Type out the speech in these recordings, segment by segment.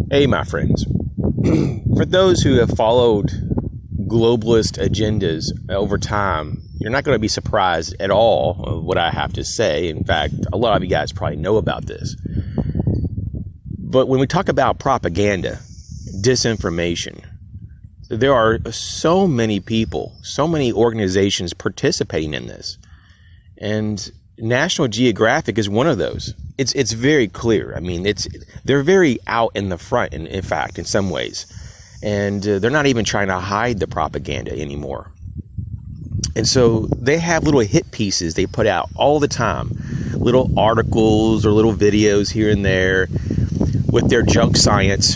Hey, my friends. For those who have followed globalist agendas over time, you're not going to be surprised at all of what I have to say. In fact, a lot of you guys probably know about this. But when we talk about propaganda, disinformation, there are so many people, so many organizations participating in this. And National Geographic is one of those. It's very clear. I mean, they're very out in the front, in fact, in some ways. And they're not even trying to hide the propaganda anymore. And so they have little hit pieces they put out all the time. Little articles or little videos here and there with their junk science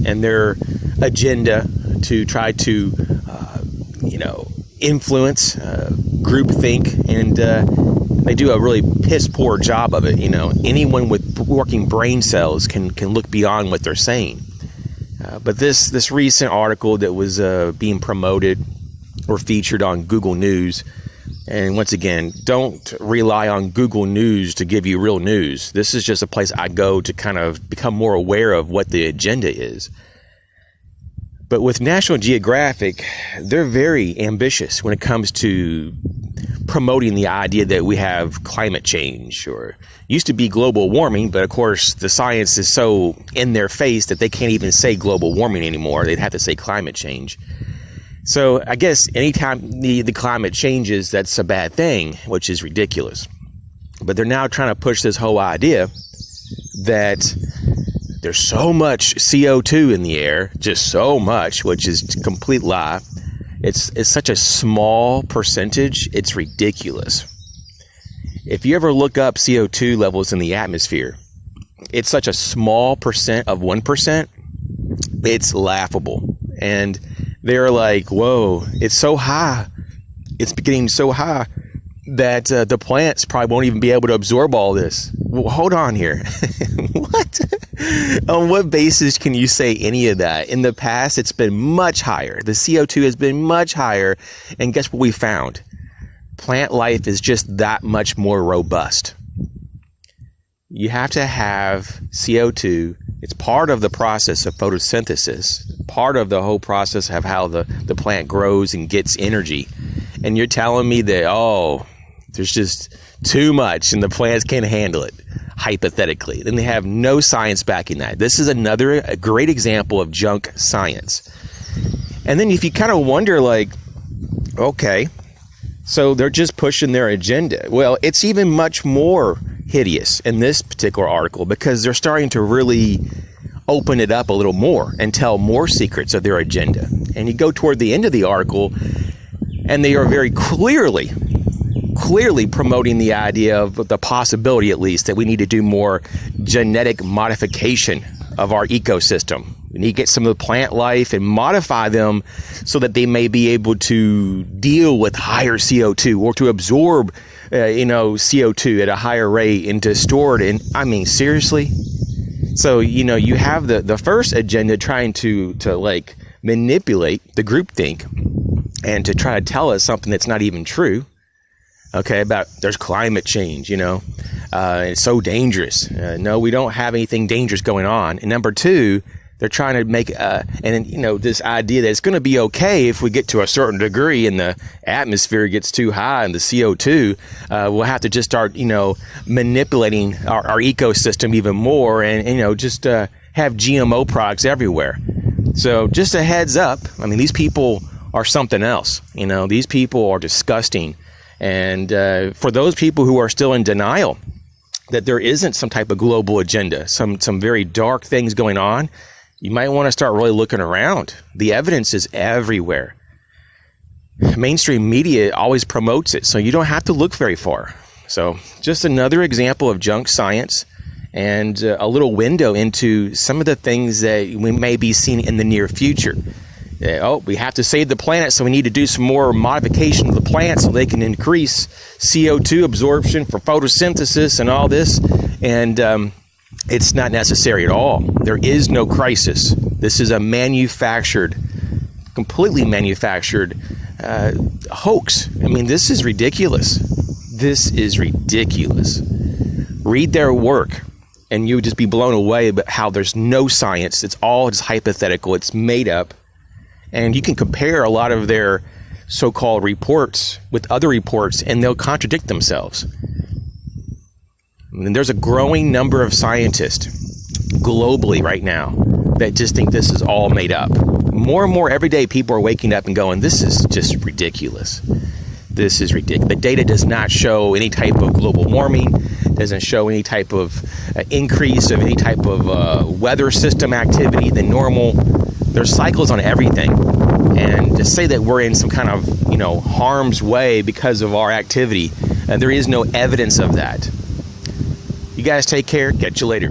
and their agenda to try to, influence groupthink. And they do a really piss poor job of it. Anyone with working brain cells can look beyond what they're saying. But this recent article that was being promoted or featured on Google News, and once again, don't rely on Google News to give you real news. This is just a place I go to kind of become more aware of what the agenda is. But with National Geographic, they're very ambitious when it comes to promoting the idea that we have climate change, or used to be global warming, but of course the science is so in their face that they can't even say global warming anymore. They'd have to say climate change. So I guess anytime the climate changes, that's a bad thing, which is ridiculous. But they're now trying to push this whole idea that there's so much CO2 in the air, just so much, which is a complete lie. It's such a small percentage, it's ridiculous. If you ever look up CO2 levels in the atmosphere, it's such a small percent of 1%, it's laughable. And they're like, whoa, it's so high. It's getting so high that the plants probably won't even be able to absorb all this. Well, hold on here. What? On what basis can you say any of that? In the past, it's been much higher. The CO2 has been much higher. And guess what we found? Plant life is just that much more robust. You have to have CO2. It's part of the process of photosynthesis, part of the whole process of how the plant grows and gets energy. And you're telling me that, there's just too much and the plants can't handle it, hypothetically. Then they have no science backing that. This is a great example of junk science. And then if you kind of wonder, like, okay, so they're just pushing their agenda. Well, it's even much more hideous in this particular article because they're starting to really open it up a little more and tell more secrets of their agenda. And you go toward the end of the article and they are very clearly promoting the idea of the possibility, at least, that we need to do more genetic modification of our ecosystem. We need to get some of the plant life and modify them so that they may be able to deal with higher CO2 or to absorb, CO2 at a higher rate and to store it. And I mean, seriously? So, you have the first agenda trying to manipulate the groupthink and to try to tell us something that's not even true. Okay, about there's climate change, it's so dangerous. No, we don't have anything dangerous going on. And number two, they're trying to make, this idea that it's going to be okay if we get to a certain degree and the atmosphere gets too high and the CO2, we'll have to just start, manipulating our ecosystem even more and just have GMO products everywhere. So just a heads up, I mean, these people are something else. These people are disgusting. And for those people who are still in denial that there isn't some type of global agenda, some very dark things going on, you might want to start really looking around. The evidence is everywhere. Mainstream media always promotes it, so you don't have to look very far. So just another example of junk science and a little window into some of the things that we may be seeing in the near future. We have to save the planet, so we need to do some more modification of the plant so they can increase CO2 absorption for photosynthesis and all this. And it's not necessary at all. There is no crisis. This is a completely manufactured hoax. I mean, this is ridiculous. This is ridiculous. Read their work and you would just be blown away about how there's no science. It's all just hypothetical. It's made up. And you can compare a lot of their so-called reports with other reports, and they'll contradict themselves. And there's a growing number of scientists globally right now that just think this is all made up. More and more every day, people are waking up and going, this is just ridiculous. This is ridiculous. The data does not show any type of global warming, doesn't show any type of increase of any type of weather system activity than normal. There's cycles on everything. And to say that we're in some kind of, harm's way because of our activity, there is no evidence of that. You guys take care. Catch you later.